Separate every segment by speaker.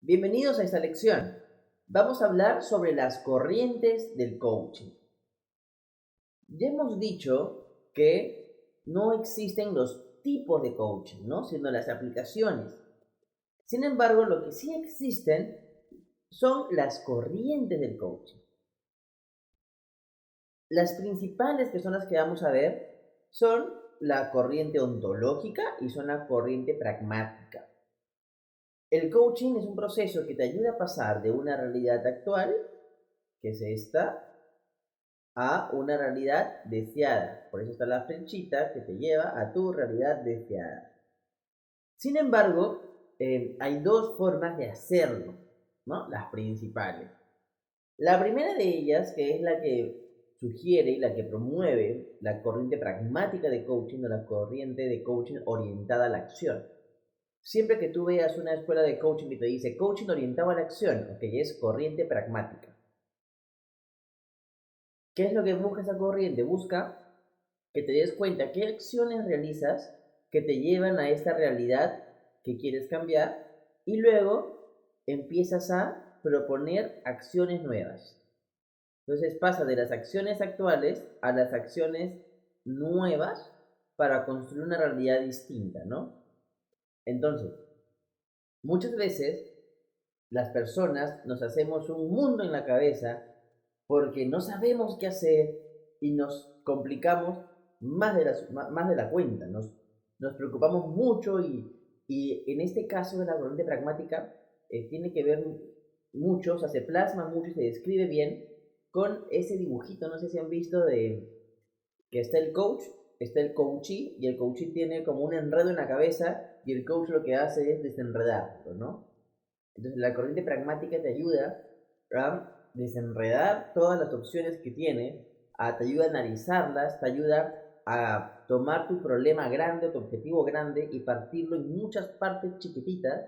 Speaker 1: Bienvenidos a esta lección. Vamos a hablar sobre las corrientes del coaching. Ya hemos dicho que no existen los tipos de coaching, ¿no? Sino las aplicaciones. Sin embargo, lo que sí existen son las corrientes del coaching. Las principales que son las que vamos a ver son la corriente ontológica y son la corriente pragmática. El coaching es un proceso que te ayuda a pasar de una realidad actual, que es esta, a una realidad deseada. Por eso está la flechita que te lleva a tu realidad deseada. Sin embargo, hay dos formas de hacerlo, ¿no? Las principales. La primera de ellas, que es la que sugiere y la que promueve la corriente pragmática de coaching o la corriente de coaching orientada a la acción. Siempre que tú veas una escuela de coaching y te dice coaching orientado a la acción, ok, es corriente pragmática. ¿Qué es lo que busca esa corriente? Busca que te des cuenta qué acciones realizas que te llevan a esta realidad que quieres cambiar y luego empiezas a proponer acciones nuevas. Entonces pasa de las acciones actuales a las acciones nuevas para construir una realidad distinta, ¿no? Entonces, muchas veces las personas nos hacemos un mundo en la cabeza porque no sabemos qué hacer y nos complicamos más de la cuenta, nos preocupamos mucho y en este caso de la corriente pragmática tiene que ver mucho, o sea, se plasma mucho y se describe bien con ese dibujito, no sé si han visto de que está el coach, está el coachee y el coachee tiene como un enredo en la cabeza y el coach lo que hace es desenredarlo, ¿no? Entonces la corriente pragmática te ayuda a desenredar todas las opciones que tiene, te ayuda a analizarlas, te ayuda a tomar tu problema grande, tu objetivo grande y partirlo en muchas partes chiquititas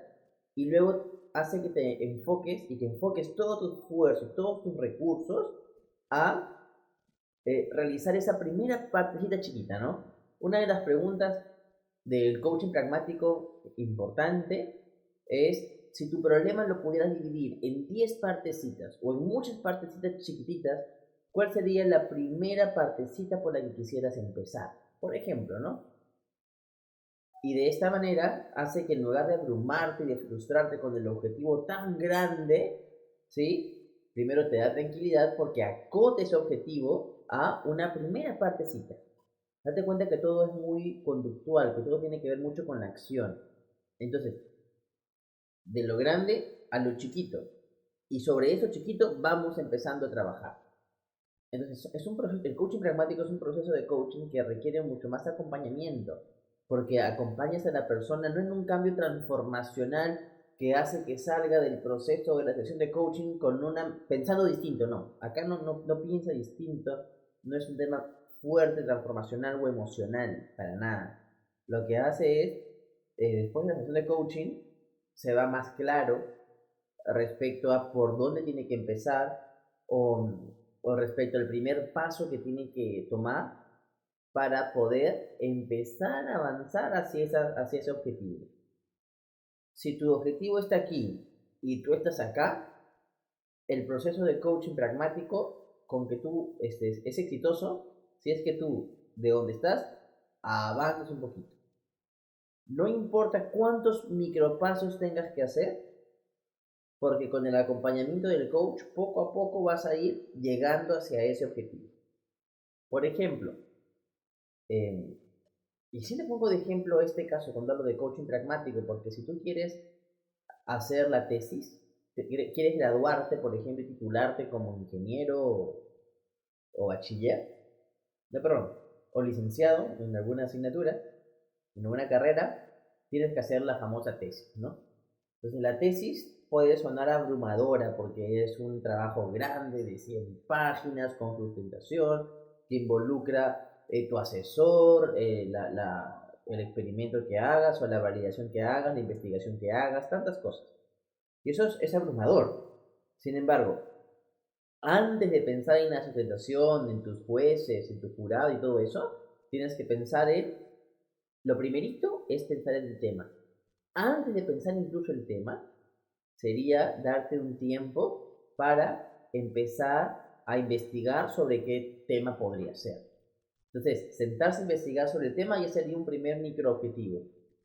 Speaker 1: y luego hace que te enfoques y que enfoques todo tu esfuerzo, todos tus recursos a realizar esa primera partecita chiquita, ¿no? Una de las preguntas del coaching pragmático importante es si tu problema lo pudieras dividir en 10 partecitas o en muchas partecitas chiquititas, ¿cuál sería la primera partecita por la que quisieras empezar? Por ejemplo, ¿no? Y de esta manera hace que en lugar de abrumarte y de frustrarte con el objetivo tan grande, ¿sí? Primero te da tranquilidad porque acote ese objetivo a una primera partecita. Date cuenta que todo es muy conductual, que todo tiene que ver mucho con la acción. Entonces, de lo grande a lo chiquito. Y sobre eso chiquito vamos empezando a trabajar. Entonces, el coaching pragmático es un proceso de coaching que requiere mucho más acompañamiento, porque acompañas a la persona no en un cambio transformacional que hace que salga del proceso de la sesión de coaching pensando distinto, no. Acá no piensa distinto, no es un tema fuerte, transformacional o emocional, para nada. Lo que hace es, después de la sesión de coaching, se va más claro respecto a por dónde tiene que empezar o, o respecto al primer paso que tiene que tomar para poder empezar a avanzar hacia ese objetivo. Si tu objetivo está aquí y tú estás acá, el proceso de coaching pragmático con que tú estés es exitoso si es que tú, de donde estás, avanzas un poquito. No importa cuántos micropasos tengas que hacer, porque con el acompañamiento del coach poco a poco vas a ir llegando hacia ese objetivo. Por ejemplo, y si te pongo de ejemplo este caso cuando hablo de coaching pragmático, porque si tú quieres hacer la tesis, quieres graduarte, por ejemplo, y titularte como ingeniero o bachiller, no, perdón, o licenciado en alguna asignatura, en alguna carrera, tienes que hacer la famosa tesis, ¿no? Entonces la tesis puede sonar abrumadora porque es un trabajo grande de 100 páginas con sustentación que involucra tu asesor, el experimento que hagas o la validación que hagas, la investigación que hagas, tantas cosas. Y eso es abrumador. Sin embargo, antes de pensar en la sustentación, en tus jueces, en tu jurado y todo eso, tienes que pensar en, lo primerito es pensar en el tema. Antes de pensar incluso el tema, sería darte un tiempo para empezar a investigar sobre qué tema podría ser. Entonces, sentarse a investigar sobre el tema ya sería un primer microobjetivo.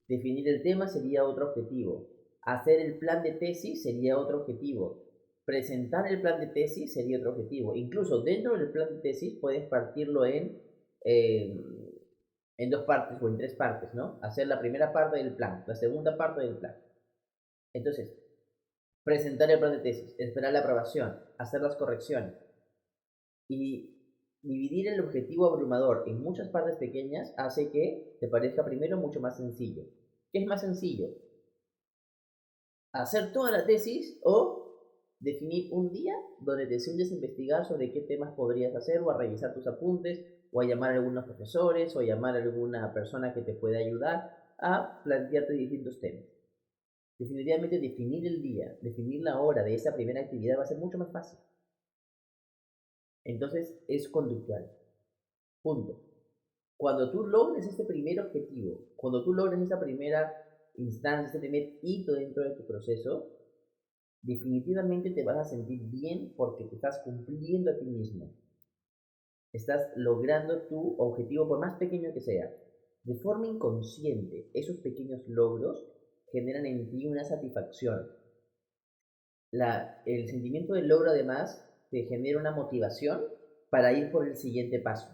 Speaker 1: Definir el tema sería otro objetivo. Hacer el plan de tesis sería otro objetivo. Presentar el plan de tesis sería otro objetivo. Incluso dentro del plan de tesis puedes partirlo eh, en dos partes o en tres partes, ¿no? Hacer la primera parte del plan, la segunda parte del plan. Entonces, presentar el plan de tesis, esperar la aprobación, hacer las correcciones y dividir el objetivo abrumador en muchas partes pequeñas hace que te parezca primero mucho más sencillo. ¿Qué es más sencillo? ¿Hacer toda la tesis o definir un día donde te sientes a investigar sobre qué temas podrías hacer o a revisar tus apuntes o a llamar a algunos profesores o a llamar a alguna persona que te pueda ayudar a plantearte distintos temas? Definitivamente definir el día, definir la hora de esa primera actividad va a ser mucho más fácil. Entonces es conductual. Punto. Cuando tú logres este primer objetivo, cuando tú logres esa primera instancia, este primer hito dentro de tu proceso, definitivamente te vas a sentir bien porque te estás cumpliendo a ti mismo. Estás logrando tu objetivo, por más pequeño que sea. De forma inconsciente, esos pequeños logros generan en ti una satisfacción. El sentimiento del logro además te genera una motivación para ir por el siguiente paso.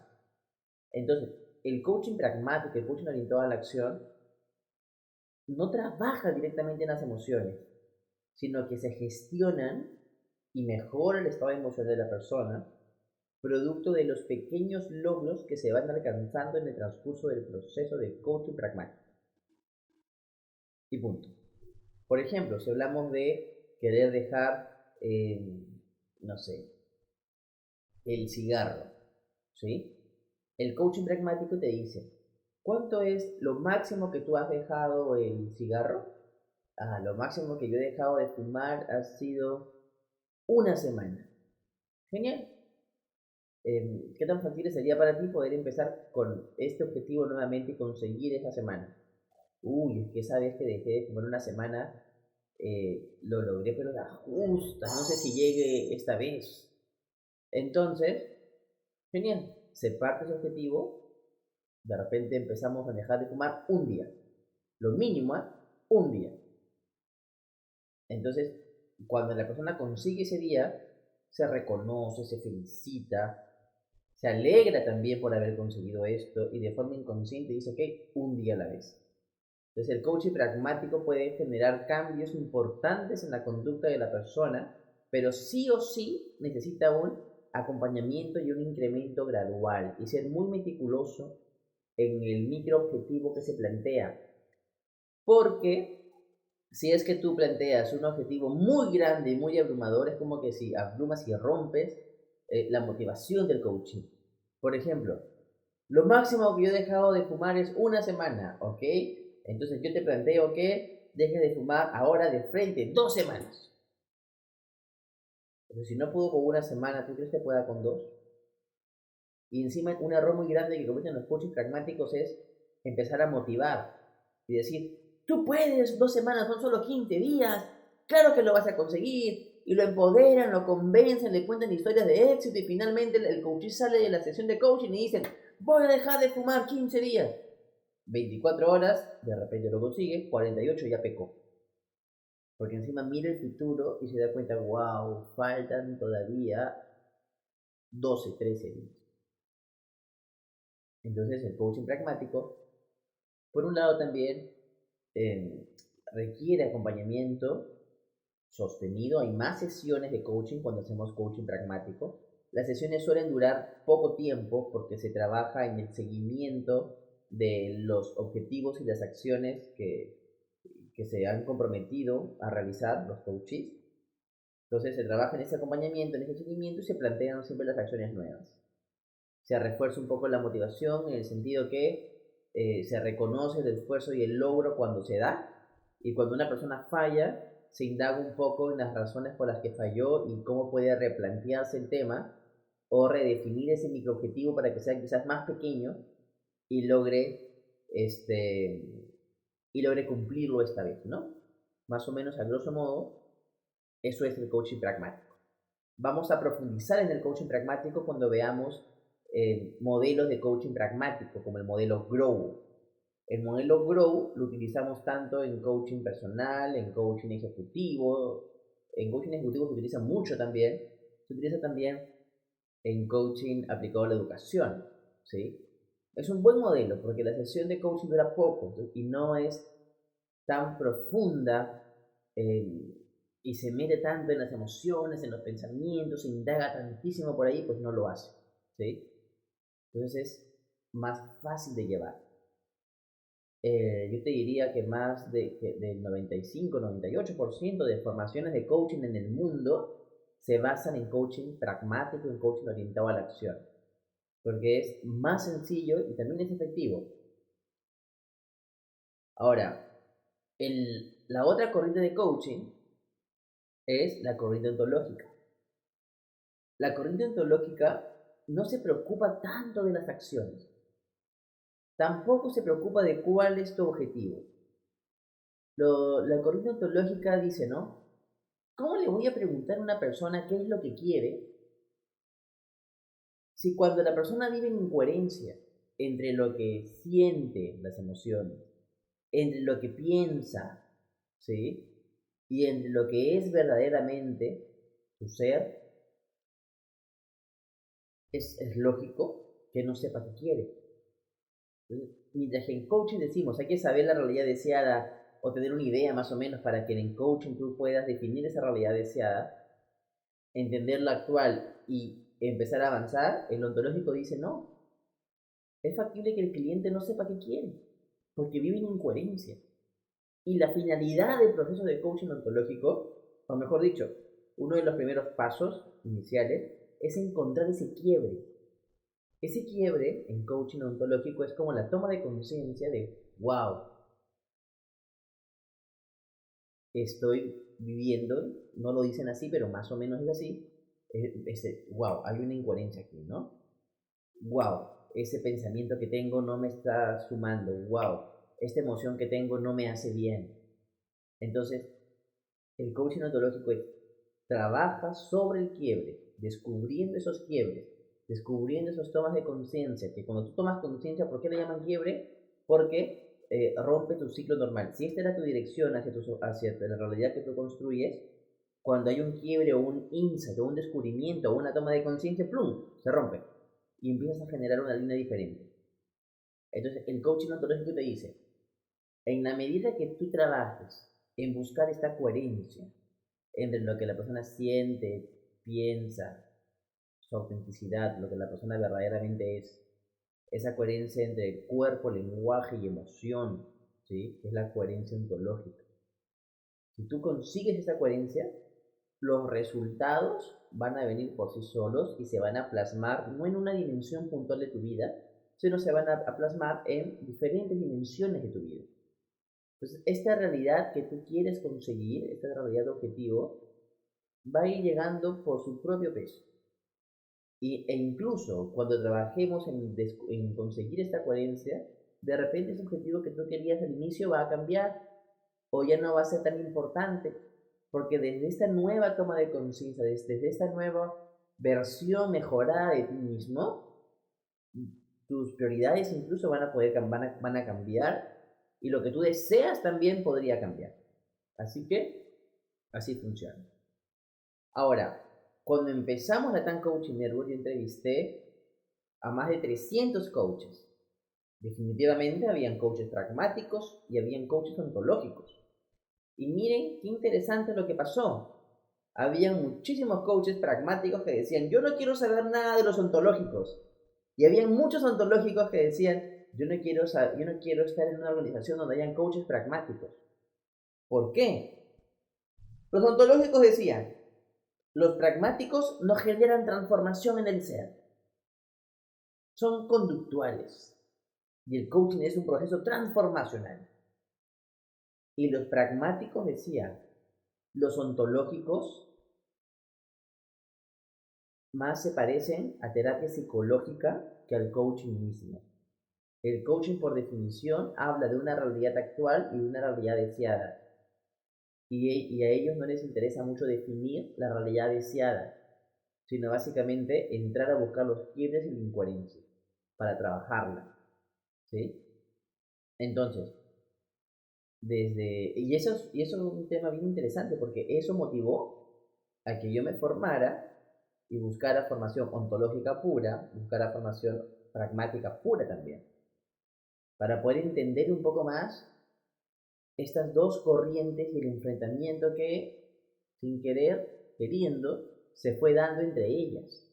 Speaker 1: Entonces, el coaching pragmático, el coaching orientado a la acción, no trabaja directamente en las emociones, sino que se gestionan y mejora el estado emocional de la persona, producto de los pequeños logros que se van alcanzando en el transcurso del proceso de coaching pragmático. Y punto. Por ejemplo, si hablamos de querer dejar, no sé, el cigarro, ¿sí? El coaching pragmático te dice, ¿cuánto es lo máximo que tú has dejado el cigarro? Lo máximo que yo he dejado de fumar ha sido una semana. Genial. ¿Qué tan fácil sería para ti poder empezar con este objetivo nuevamente y conseguir esa semana? Uy, es que esa vez que dejé de fumar una semana, lo logré, pero la justa, no sé si llegue esta vez. Entonces, genial, se parte ese objetivo, de repente empezamos a dejar de fumar un día, lo mínimo, un día. Entonces, cuando la persona consigue ese día, se reconoce, se felicita, se alegra también por haber conseguido esto y de forma inconsciente dice, ok, un día a la vez. Entonces el coaching pragmático puede generar cambios importantes en la conducta de la persona, pero sí o sí necesita un acompañamiento y un incremento gradual y ser muy meticuloso en el micro objetivo que se plantea. Porque si es que tú planteas un objetivo muy grande y muy abrumador, es como que si abrumas y rompes la motivación del coaching. Por ejemplo, lo máximo que yo he dejado de fumar es una semana, ¿ok? Entonces yo te planteo que dejes de fumar ahora de frente 2 semanas. Pero si no puedo con una semana, ¿tú crees que pueda con dos? Y encima un error muy grande que cometen los coaches pragmáticos es empezar a motivar y decir, tú puedes, 2 semanas, son solo 15 días, claro que lo vas a conseguir. Y lo empoderan, lo convencen, le cuentan historias de éxito y finalmente el coach sale de la sesión de coaching y dicen, voy a dejar de fumar 15 días. 24 horas, de repente lo consigue, 48 ya pecó. Porque encima mira el futuro y se da cuenta, wow, faltan todavía 12, 13 días. Entonces el coaching pragmático, por un lado también requiere acompañamiento sostenido. Hay más sesiones de coaching cuando hacemos coaching pragmático. Las sesiones suelen durar poco tiempo porque se trabaja en el seguimiento de los objetivos y las acciones que se han comprometido a realizar los coaches. Entonces se trabaja en ese acompañamiento, en ese seguimiento y se plantean siempre las acciones nuevas. Se refuerza un poco la motivación en el sentido que se reconoce el esfuerzo y el logro cuando se da, y cuando una persona falla se indaga un poco en las razones por las que falló y cómo puede replantearse el tema o redefinir ese microobjetivo para que sea quizás más pequeño y logre este y logre cumplirlo esta vez, ¿no? Más o menos a grosso modo, Eso es el coaching pragmático. Vamos a profundizar en el coaching pragmático cuando veamos modelos de coaching pragmático, como el modelo GROW. El modelo GROW lo utilizamos tanto en coaching personal, en coaching ejecutivo. En coaching ejecutivo se utiliza mucho también. Se utiliza también en coaching aplicado a la educación, ¿sí? Es un buen modelo porque la sesión de coaching dura poco, ¿sí? Y no es tan profunda y se mete tanto en las emociones, en los pensamientos, se indaga tantísimo por ahí, pues no lo hace, ¿sí? Entonces es más fácil de llevar. Yo te diría que más del 95-98% de formaciones de coaching en el mundo se basan en coaching pragmático, en coaching orientado a la acción, porque es más sencillo y también es efectivo. Ahora, la otra corriente de coaching es la corriente ontológica. La corriente ontológica no se preocupa tanto de las acciones, tampoco se preocupa de cuál es tu objetivo. La corriente ontológica dice, ¿no? ¿Cómo le voy a preguntar a una persona qué es lo que quiere si cuando la persona vive en incoherencia entre lo que siente, las emociones, entre lo que piensa, ¿sí? Y entre lo que es verdaderamente su ser, es lógico que no sepa qué quiere. Mientras que en coaching decimos, hay que saber la realidad deseada o tener una idea más o menos para que en coaching tú puedas definir esa realidad deseada, entender la actual y empezar a avanzar, el ontológico dice no. Es factible que el cliente no sepa qué quiere, porque vive en incoherencia. Y la finalidad del proceso de coaching ontológico, o mejor dicho, uno de los primeros pasos iniciales, es encontrar ese quiebre. Ese quiebre en coaching ontológico es como la toma de conciencia de, wow, estoy viviendo, no lo dicen así, pero más o menos es así, wow, hay una incoherencia aquí, ¿no? Wow, ese pensamiento que tengo no me está sumando, wow, esta emoción que tengo no me hace bien. Entonces, el coaching ontológico trabaja sobre el quiebre, descubriendo esos quiebres, descubriendo esas tomas de conciencia, que cuando tú tomas conciencia, ¿por qué le llaman quiebre? Porque rompe tu ciclo normal. Si esta era tu dirección hacia la realidad que tú construyes, cuando hay un quiebre o un insight o un descubrimiento o una toma de conciencia, ¡plum!, se rompe y empiezas a generar una línea diferente. Entonces, el coaching ontológico te dice, en la medida que tú trabajes en buscar esta coherencia entre lo que la persona siente, piensa, su autenticidad, lo que la persona verdaderamente es, esa coherencia entre cuerpo, lenguaje y emoción, ¿sí? Es la coherencia ontológica. Si tú consigues esa coherencia, los resultados van a venir por sí solos y se van a plasmar no en una dimensión puntual de tu vida, sino se van a plasmar en diferentes dimensiones de tu vida. Entonces, esta realidad que tú quieres conseguir, esta realidad de objetivo, va a ir llegando por su propio peso. E incluso cuando trabajemos en conseguir esta coherencia, de repente ese objetivo que tú querías al inicio va a cambiar o ya no va a ser tan importante, porque desde esta nueva toma de conciencia, desde esta nueva versión mejorada de ti mismo, tus prioridades incluso van a cambiar y lo que tú deseas también podría cambiar. Así que, así funciona. Ahora, cuando empezamos la TAN Coaching Network, yo entrevisté a más de 300 coaches. Definitivamente habían coaches pragmáticos y habían coaches ontológicos. Y miren qué interesante lo que pasó. Habían muchísimos coaches pragmáticos que decían, yo no quiero saber nada de los ontológicos. Y habían muchos ontológicos que decían, yo no quiero estar en una organización donde hayan coaches pragmáticos. ¿Por qué? Los ontológicos decían, los pragmáticos no generan transformación en el ser. Son conductuales. Y el coaching es un proceso transformacional. Y los pragmáticos decían, los ontológicos más se parecen a terapia psicológica que al coaching mismo. El coaching, por definición, habla de una realidad actual y de una realidad deseada. y a ellos no les interesa mucho definir la realidad deseada, sino básicamente entrar a buscar los quiebres y la incoherencia para trabajarla, ¿sí? Entonces, y eso es un tema bien interesante porque eso motivó a que yo me formara y buscara formación ontológica pura, buscara formación pragmática pura también, para poder entender un poco más estas dos corrientes y el enfrentamiento que, sin querer, queriendo, se fue dando entre ellas.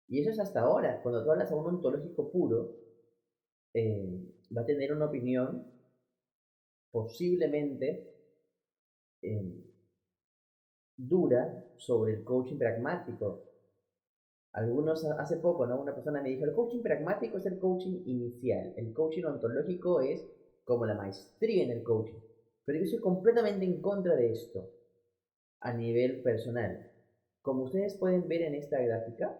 Speaker 1: Y eso es hasta ahora. Cuando tú hablas a un ontológico puro, va a tener una opinión posiblemente eh, dura sobre el coaching pragmático. Algunos hace poco, ¿no? Una persona me dijo, el coaching pragmático es el coaching inicial, el coaching ontológico es como la maestría en el coaching. Pero yo estoy completamente en contra de esto a nivel personal. Como ustedes pueden ver en esta gráfica,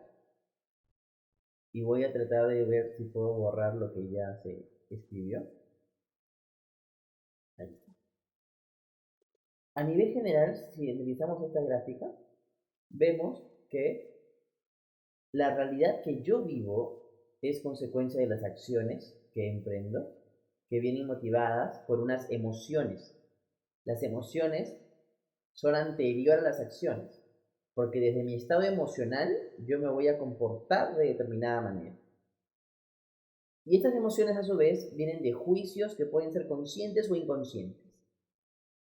Speaker 1: y voy a tratar de ver si puedo borrar lo que ya se escribió. Ahí está. A nivel general, si analizamos esta gráfica, vemos que la realidad que yo vivo es consecuencia de las acciones que emprendo, que vienen motivadas por unas emociones. Las emociones son anteriores a las acciones, porque desde mi estado emocional yo me voy a comportar de determinada manera. Y estas emociones a su vez vienen de juicios que pueden ser conscientes o inconscientes.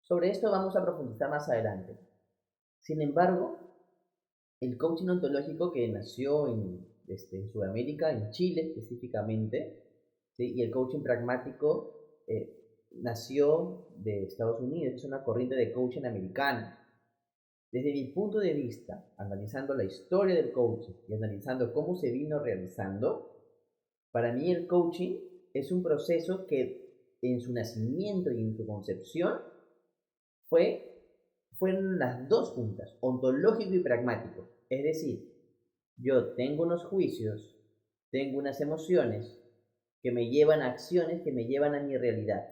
Speaker 1: Sobre esto vamos a profundizar más adelante. Sin embargo, el coaching ontológico que nació en Sudamérica, en Chile específicamente, ¿sí? Y el coaching pragmático nació de Estados Unidos, es una corriente de coaching americana. Desde mi punto de vista, analizando la historia del coaching y analizando cómo se vino realizando, para mí el coaching es un proceso que en su nacimiento y en su concepción fueron las dos juntas, ontológico y pragmático. Es decir, yo tengo unos juicios, tengo unas emociones que me llevan a acciones que me llevan a mi realidad.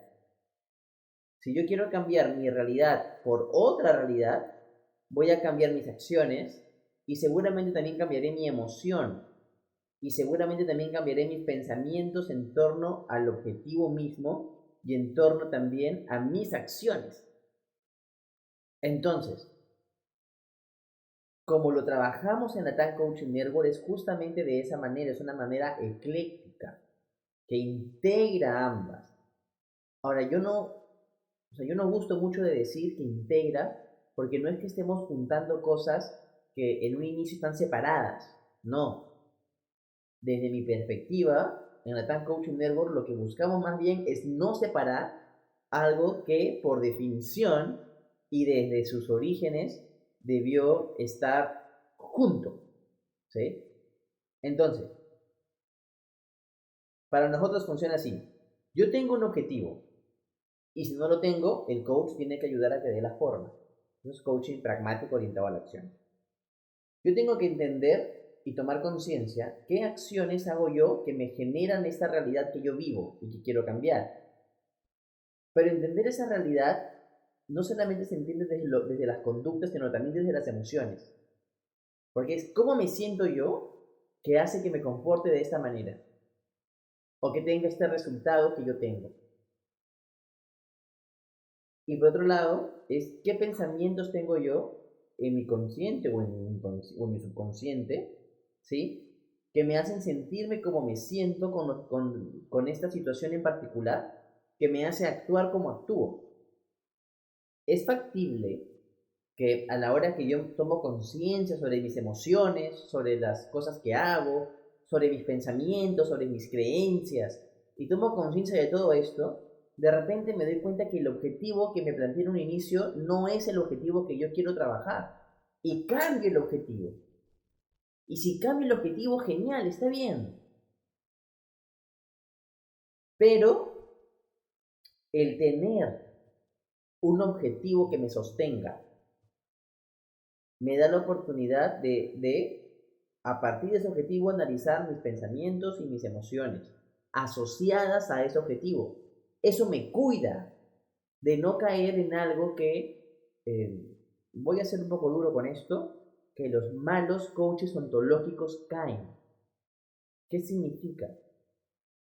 Speaker 1: Si yo quiero cambiar mi realidad por otra realidad, voy a cambiar mis acciones y seguramente también cambiaré mi emoción y seguramente también cambiaré mis pensamientos en torno al objetivo mismo y en torno también a mis acciones. Entonces, como lo trabajamos en la TAN Coaching Network es justamente de esa manera, es una manera ecléctica que integra ambas. Ahora, yo no gusto mucho de decir que integra, porque no es que estemos juntando cosas que en un inicio están separadas, no. Desde mi perspectiva, en la TAN Coaching Network lo que buscamos más bien es no separar algo que por definición y desde sus orígenes debió estar junto, ¿sí? Entonces, para nosotros funciona así. Yo tengo un objetivo y si no lo tengo, el coach tiene que ayudar a que dé la forma. Eso es coaching pragmático orientado a la acción. Yo tengo que entender y tomar conciencia qué acciones hago yo que me generan esta realidad que yo vivo y que quiero cambiar. Pero entender esa realidad no solamente se entiende desde las conductas, sino también desde las emociones. Porque es cómo me siento yo que hace que me comporte de esta manera. O que tenga este resultado que yo tengo. Y por otro lado, es qué pensamientos tengo yo en mi consciente o en mi subconsciente, ¿sí? Que me hacen sentirme como me siento con esta situación en particular, que me hace actuar como actúo. Es factible que a la hora que yo tomo conciencia sobre mis emociones, sobre las cosas que hago, sobre mis pensamientos, sobre mis creencias, y tomo conciencia de todo esto, de repente me doy cuenta que el objetivo que me planteé en un inicio no es el objetivo que yo quiero trabajar. Y cambio el objetivo. Y si cambio el objetivo, genial, está bien. Pero el tener un objetivo que me sostenga me da la oportunidad a partir de ese objetivo, analizar mis pensamientos y mis emociones asociadas a ese objetivo. Eso me cuida de no caer en algo que voy a ser un poco duro con esto, que los malos coaches ontológicos caen. ¿Qué significa?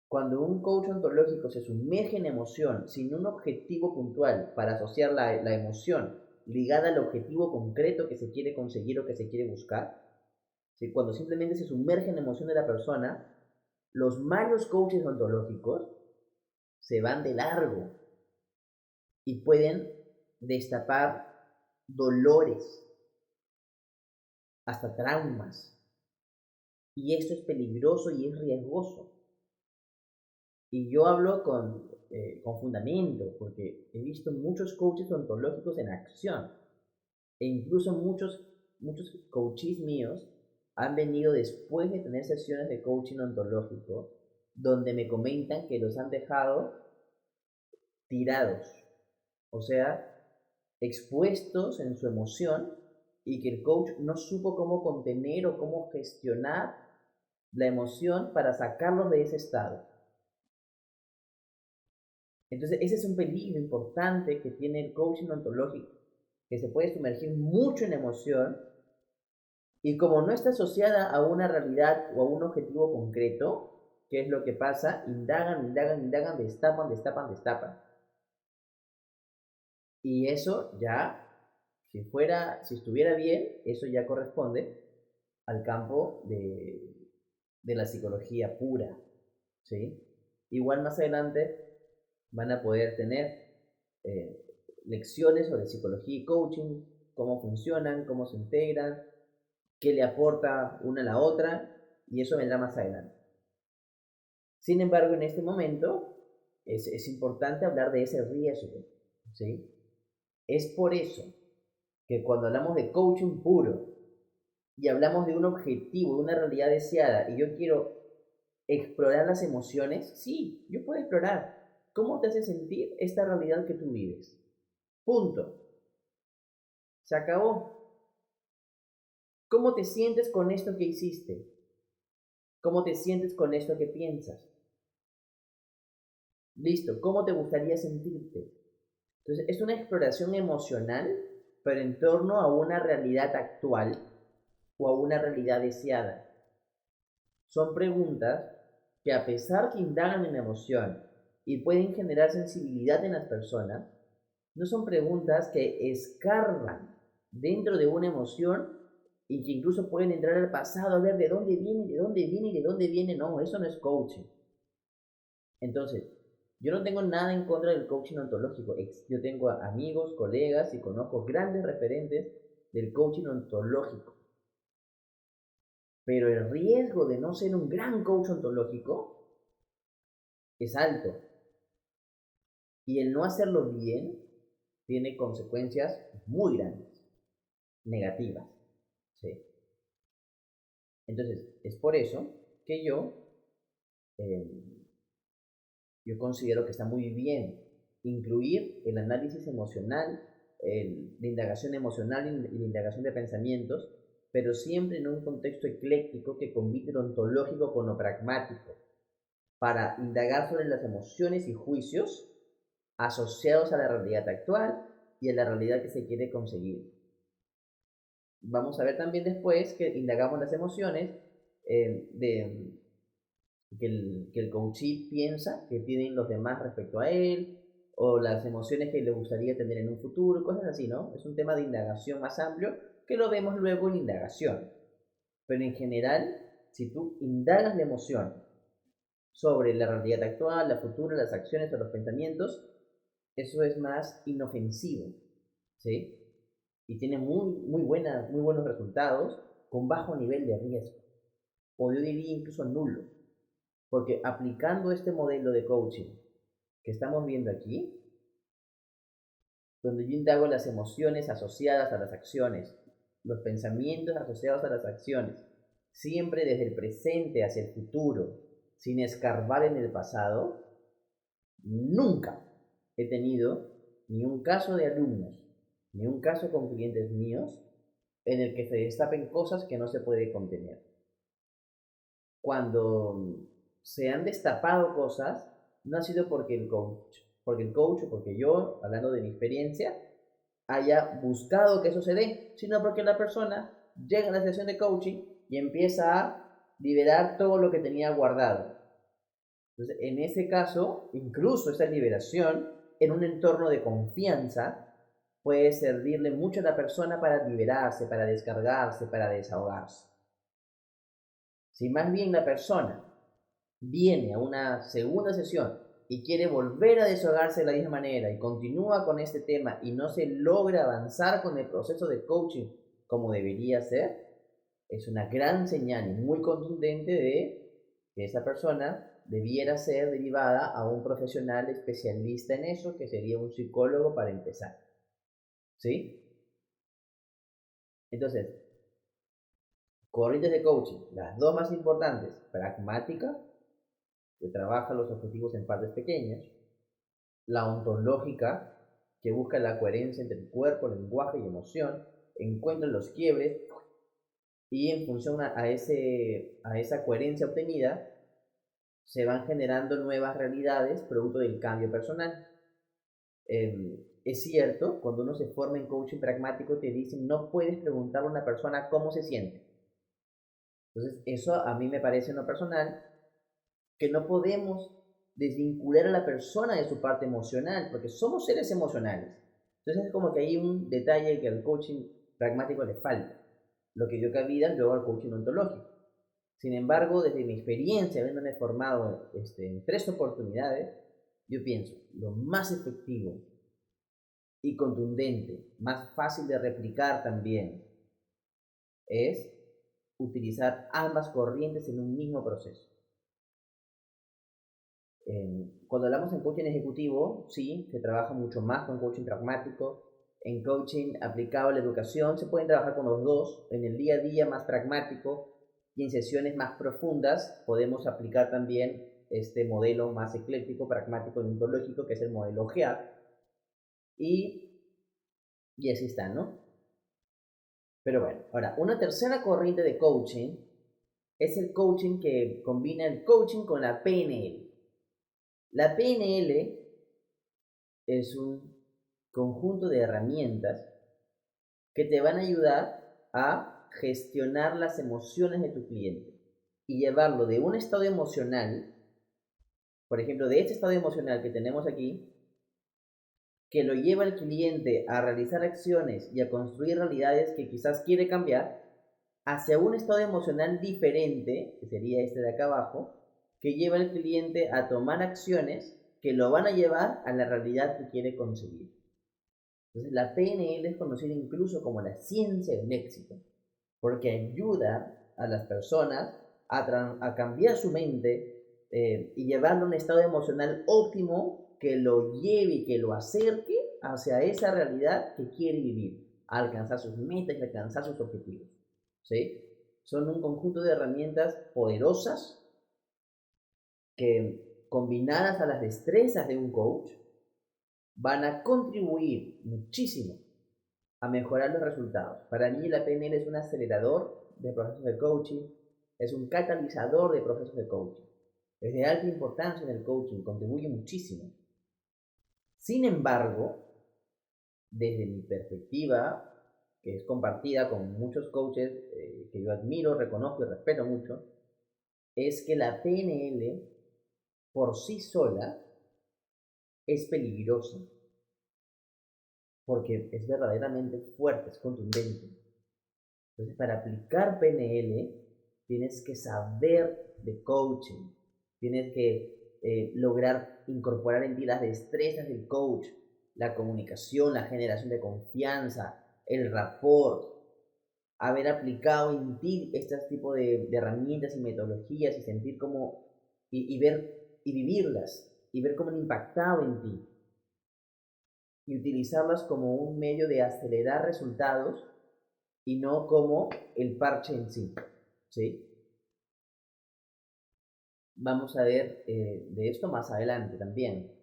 Speaker 1: Cuando un coach ontológico se sumerge en emoción sin un objetivo puntual para asociar la emoción ligada al objetivo concreto que se quiere conseguir o que se quiere buscar, ¿sí? Cuando simplemente se sumerge en la emoción de la persona, los malos coaches ontológicos se van de largo y pueden destapar dolores, hasta traumas. Y esto es peligroso y es riesgoso. Y yo hablo con fundamento, porque he visto muchos coaches ontológicos en acción. E incluso muchos coaches míos han venido después de tener sesiones de coaching ontológico, donde me comentan que los han dejado tirados, o sea, expuestos en su emoción, y que el coach no supo cómo contener o cómo gestionar la emoción para sacarlos de ese estado. Entonces, ese es un peligro importante que tiene el coaching ontológico, que se puede sumergir mucho en emoción y como no está asociada a una realidad o a un objetivo concreto, ¿qué es lo que pasa? Indagan, destapan. Y eso ya, si estuviera bien, eso ya corresponde al campo de la psicología pura, ¿sí? Igual más adelante van a poder tener eh, lecciones sobre psicología y coaching, cómo funcionan, cómo se integran, qué le aporta una a la otra, y eso vendrá más adelante. Sin embargo, en este momento es importante hablar de ese riesgo, ¿sí? Es por eso que cuando hablamos de coaching puro y hablamos de un objetivo, de una realidad deseada, y yo quiero explorar las emociones, sí, yo puedo explorar cómo te hace sentir esta realidad que tú vives. Punto. Se acabó. ¿Cómo te sientes con esto que hiciste? ¿Cómo te sientes con esto que piensas? Listo. ¿Cómo te gustaría sentirte? Entonces, es una exploración emocional, pero en torno a una realidad actual o a una realidad deseada. Son preguntas que a pesar que indagan en la emoción y pueden generar sensibilidad en las personas, no son preguntas que escarban dentro de una emoción y que incluso pueden entrar al pasado a ver de dónde viene, de dónde viene y de dónde viene. No, eso no es coaching. Entonces, yo no tengo nada en contra del coaching ontológico. Yo tengo amigos, colegas y conozco grandes referentes del coaching ontológico. Pero el riesgo de no ser un gran coach ontológico es alto. Y el no hacerlo bien tiene consecuencias muy grandes, negativas. ¿Sí? Entonces, es por eso que eh, yo considero que está muy bien incluir el análisis emocional, la indagación emocional y la indagación de pensamientos, pero siempre en un contexto ecléctico que combine lo ontológico con lo pragmático, para indagar sobre las emociones y juicios asociados a la realidad actual y a la realidad que se quiere conseguir. Vamos a ver también después que indagamos las emociones que el coachee piensa que tienen los demás respecto a él, o las emociones que le gustaría tener en un futuro, cosas así, ¿no? Es un tema de indagación más amplio que lo vemos luego en indagación. Pero en general, si tú indagas la emoción sobre la realidad actual, la futura, las acciones o los pensamientos, eso es más inofensivo, ¿sí? Y tiene muy buenos resultados con bajo nivel de riesgo, o yo diría incluso nulo, porque aplicando este modelo de coaching que estamos viendo aquí, donde yo indago las emociones asociadas a las acciones, los pensamientos asociados a las acciones, siempre desde el presente hacia el futuro, sin escarbar en el pasado, nunca he tenido ni un caso de alumnos, ni un caso con clientes míos en el que se destapen cosas que no se puede contener. Cuando se han destapado cosas, no ha sido porque el coach o porque yo, hablando de mi experiencia, haya buscado que eso se dé, sino porque la persona llega a la sesión de coaching y empieza a liberar todo lo que tenía guardado. Entonces, en ese caso, incluso esa liberación en un entorno de confianza puede servirle mucho a la persona para liberarse, para descargarse, para desahogarse. Si más bien la persona viene a una segunda sesión y quiere volver a desahogarse de la misma manera y continúa con este tema y no se logra avanzar con el proceso de coaching como debería ser, es una gran señal y muy contundente de que esa persona debiera ser derivada a un profesional especialista en eso, que sería un psicólogo para empezar. ¿Sí? Entonces, corrientes de coaching, las dos más importantes: pragmática, que trabaja los objetivos en partes pequeñas; la ontológica, que busca la coherencia entre el cuerpo, lenguaje y emoción, encuentra los quiebres y en función a esa coherencia obtenida se van generando nuevas realidades producto del cambio personal. Es cierto, cuando uno se forma en coaching pragmático te dicen no puedes preguntarle a una persona cómo se siente. Entonces eso a mí me parece en lo personal que no podemos desvincular a la persona de su parte emocional, porque somos seres emocionales. Entonces es como que hay un detalle que al coaching pragmático le falta, lo que dio cabida luego al coaching ontológico. Sin embargo, desde mi experiencia, habiéndome formado en 3 oportunidades, yo pienso, lo más efectivo y contundente, más fácil de replicar también, es utilizar ambas corrientes en un mismo proceso. Cuando hablamos en coaching ejecutivo, sí, se trabaja mucho más con coaching pragmático. En coaching aplicado a la educación se pueden trabajar con los dos, en el día a día más pragmático, y en sesiones más profundas podemos aplicar también este modelo más ecléctico, pragmático y ontológico, que es el modelo GEAT, y así está, ¿no? Pero bueno, ahora, una tercera corriente de coaching es el coaching que combina el coaching con la PNL. La PNL es un conjunto de herramientas que te van a ayudar a gestionar las emociones de tu cliente y llevarlo de un estado emocional, por ejemplo, de este estado emocional que tenemos aquí, que lo lleva al cliente a realizar acciones y a construir realidades que quizás quiere cambiar, hacia un estado emocional diferente, que sería este de acá abajo, que lleva al cliente a tomar acciones que lo van a llevar a la realidad que quiere conseguir. Entonces, la PNL es conocida incluso como la ciencia del éxito, porque ayuda a las personas a cambiar su mente y llevarlo a un estado emocional óptimo que lo lleve y que lo acerque hacia esa realidad que quiere vivir, a alcanzar sus metas y alcanzar sus objetivos. ¿Sí? Son un conjunto de herramientas poderosas que, combinadas a las destrezas de un coach, van a contribuir muchísimo a mejorar los resultados. Para mí la PNL es un acelerador de procesos de coaching, es un catalizador de procesos de coaching. Es de alta importancia en el coaching, contribuye muchísimo. Sin embargo, desde mi perspectiva, que es compartida con muchos coaches que yo admiro, reconozco y respeto mucho, es que la PNL por sí sola es peligrosa, porque es verdaderamente fuerte, es contundente. Entonces, para aplicar PNL, tienes que saber de coaching, tienes que lograr incorporar en ti las destrezas del coach, la comunicación, la generación de confianza, el rapport, haber aplicado en ti este tipo de herramientas y metodologías y sentir cómo, y ver y vivirlas, y ver cómo han impactado en ti, y utilizarlas como un medio de acelerar resultados y no como el parche en sí. ¿Sí? Vamos a ver de esto más adelante también,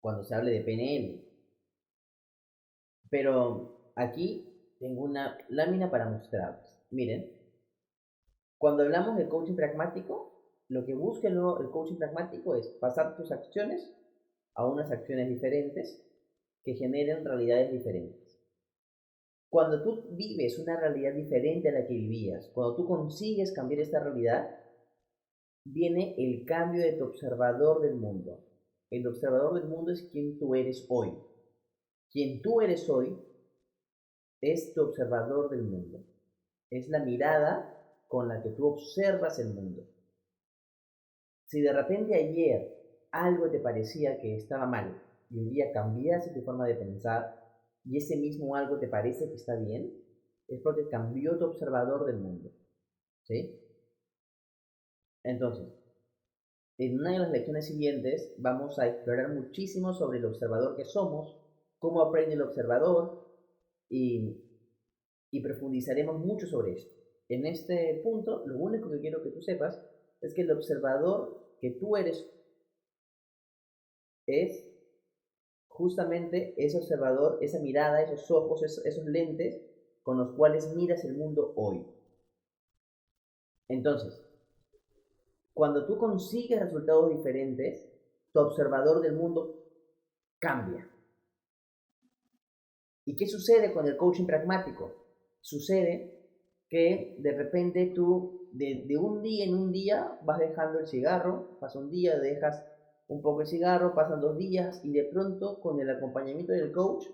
Speaker 1: cuando se hable de PNL. Pero aquí tengo una lámina para mostrarles. Miren, cuando hablamos de coaching pragmático, lo que busca el coaching pragmático es pasar tus acciones a unas acciones diferentes que generen realidades diferentes. Cuando tú vives una realidad diferente a la que vivías, cuando tú consigues cambiar esta realidad, viene el cambio de tu observador del mundo. El observador del mundo es quien tú eres hoy. Quien tú eres hoy es tu observador del mundo. Es la mirada con la que tú observas el mundo. Si de repente ayer algo te parecía que estaba mal y un día cambiaste tu forma de pensar y ese mismo algo te parece que está bien, es porque cambió tu observador del mundo. ¿Sí? Entonces, en una de las lecciones siguientes vamos a explorar muchísimo sobre el observador que somos, cómo aprende el observador y, profundizaremos mucho sobre esto. En este punto, lo único que quiero que tú sepas es que el observador que tú eres es justamente ese observador, esa mirada, esos ojos, esos lentes con los cuales miras el mundo hoy. Entonces, cuando tú consigues resultados diferentes, tu observador del mundo cambia. ¿Y qué sucede con el coaching pragmático? Sucede que de repente tú, de un día en un día, vas dejando el cigarro, pasa un día, dejas un poco el cigarro, pasan 2 días y de pronto con el acompañamiento del coach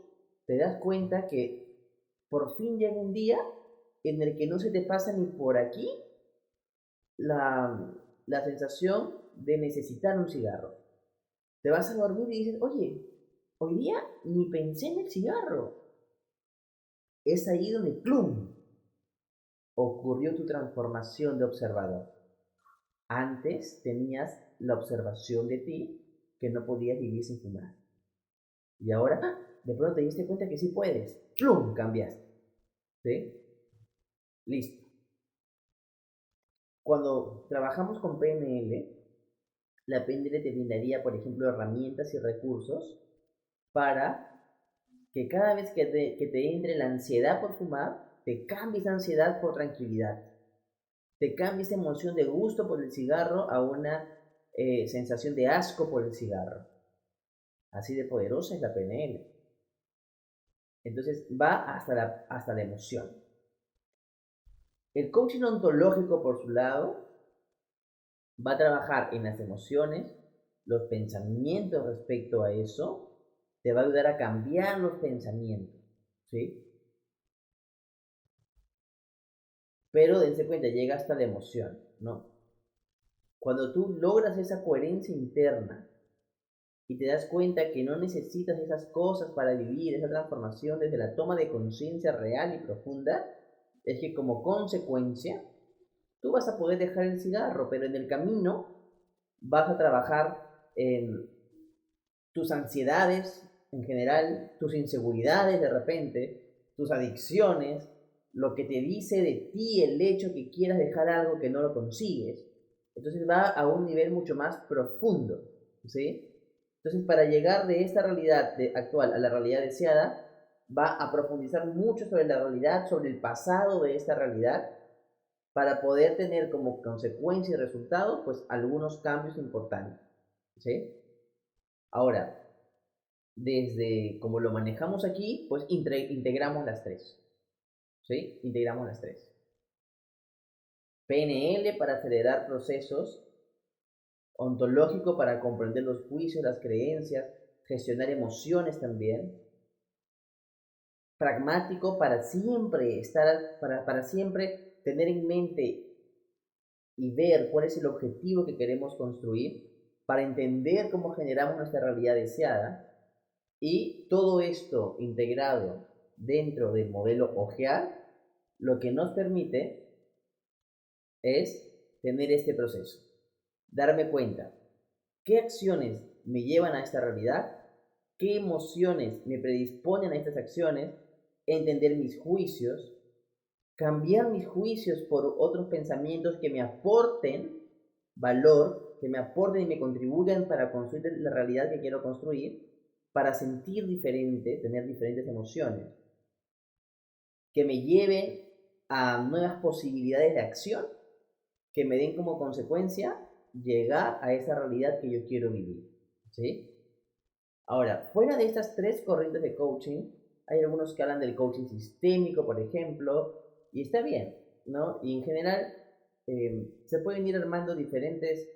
Speaker 1: te das cuenta que por fin llega un día en el que no se te pasa ni por aquí la, la sensación de necesitar un cigarro. Te vas a dormir y dices, oye, hoy día ni pensé en el cigarro. Es ahí donde, ¡plum!, ocurrió tu transformación de observador. Antes tenías la observación de ti que no podías vivir sin fumar. Y ahora, de pronto te diste cuenta que sí puedes. ¡Plum!, cambiaste. ¿Sí? Listo. Cuando trabajamos con PNL, la PNL te brindaría, por ejemplo, herramientas y recursos para que cada vez que te entre la ansiedad por fumar, te cambies esa ansiedad por tranquilidad. Te cambies esa emoción de gusto por el cigarro a una sensación de asco por el cigarro. Así de poderosa es la PNL. Entonces va hasta la emoción. El coaching ontológico, por su lado, va a trabajar en las emociones, los pensamientos respecto a eso, te va a ayudar a cambiar los pensamientos, ¿sí? Pero dense cuenta, llega hasta la emoción, ¿no? Cuando tú logras esa coherencia interna y te das cuenta que no necesitas esas cosas para vivir esa transformación desde la toma de conciencia real y profunda, es que como consecuencia tú vas a poder dejar el cigarro, pero en el camino vas a trabajar en tus ansiedades en general, tus inseguridades de repente, tus adicciones, lo que te dice de ti el hecho que quieras dejar algo que no lo consigues. Entonces va a un nivel mucho más profundo, ¿sí? Entonces para llegar de esta realidad actual a la realidad deseada, va a profundizar mucho sobre la realidad, sobre el pasado de esta realidad, para poder tener como consecuencia y resultado, pues algunos cambios importantes, ¿sí? Ahora, desde como lo manejamos aquí, pues integramos las tres, ¿sí? Integramos las tres. PNL para acelerar procesos, ontológico para comprender los juicios, las creencias, gestionar emociones también, pragmático para siempre estar, para siempre tener en mente y ver cuál es el objetivo que queremos construir, para entender cómo generamos nuestra realidad deseada, y todo esto integrado dentro del modelo OGEAR, lo que nos permite es tener este proceso, darme cuenta qué acciones me llevan a esta realidad, qué emociones me predisponen a estas acciones, entender mis juicios, cambiar mis juicios por otros pensamientos que me aporten valor, que me aporten y me contribuyan para construir la realidad que quiero construir, para sentir diferente, tener diferentes emociones, que me lleven a nuevas posibilidades de acción, que me den como consecuencia llegar a esa realidad que yo quiero vivir, ¿sí? Ahora, fuera de estas tres corrientes de coaching, hay algunos que hablan del coaching sistémico, por ejemplo, y está bien, ¿no? Y en general se pueden ir armando diferentes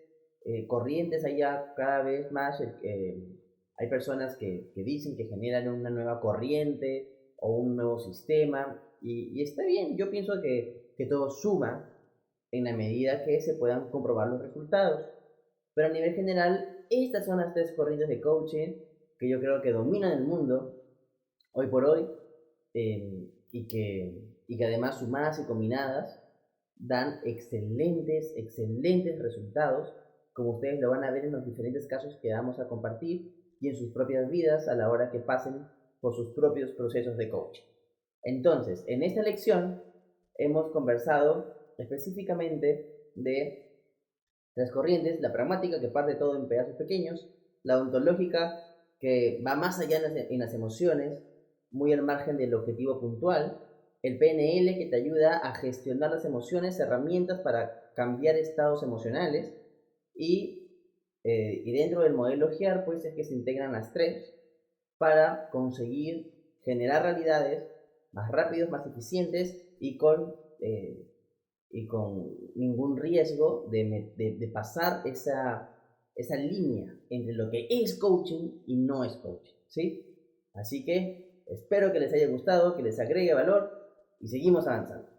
Speaker 1: corrientes allá cada vez más. Hay personas que dicen que generan una nueva corriente o un nuevo sistema, y está bien, yo pienso que todo suma en la medida que se puedan comprobar los resultados. Pero a nivel general, estas son las tres corrientes de coaching que yo creo que dominan el mundo hoy por hoy, y que además sumadas y combinadas dan excelentes, excelentes resultados, como ustedes lo van a ver en los diferentes casos que vamos a compartir y en sus propias vidas a la hora que pasen por sus propios procesos de coaching. Entonces, en esta lección hemos conversado específicamente de las corrientes: la pragmática, que parte todo en pedazos pequeños; la ontológica, que va más allá en las emociones, muy al margen del objetivo puntual; el PNL, que te ayuda a gestionar las emociones, herramientas para cambiar estados emocionales; y dentro del modelo GEAR, pues es que se integran las tres para conseguir generar realidades más rápidos, más eficientes y con ningún riesgo de pasar esa línea entre lo que es coaching y no es coaching, ¿sí? Así que espero que les haya gustado, que les agregue valor, y seguimos avanzando.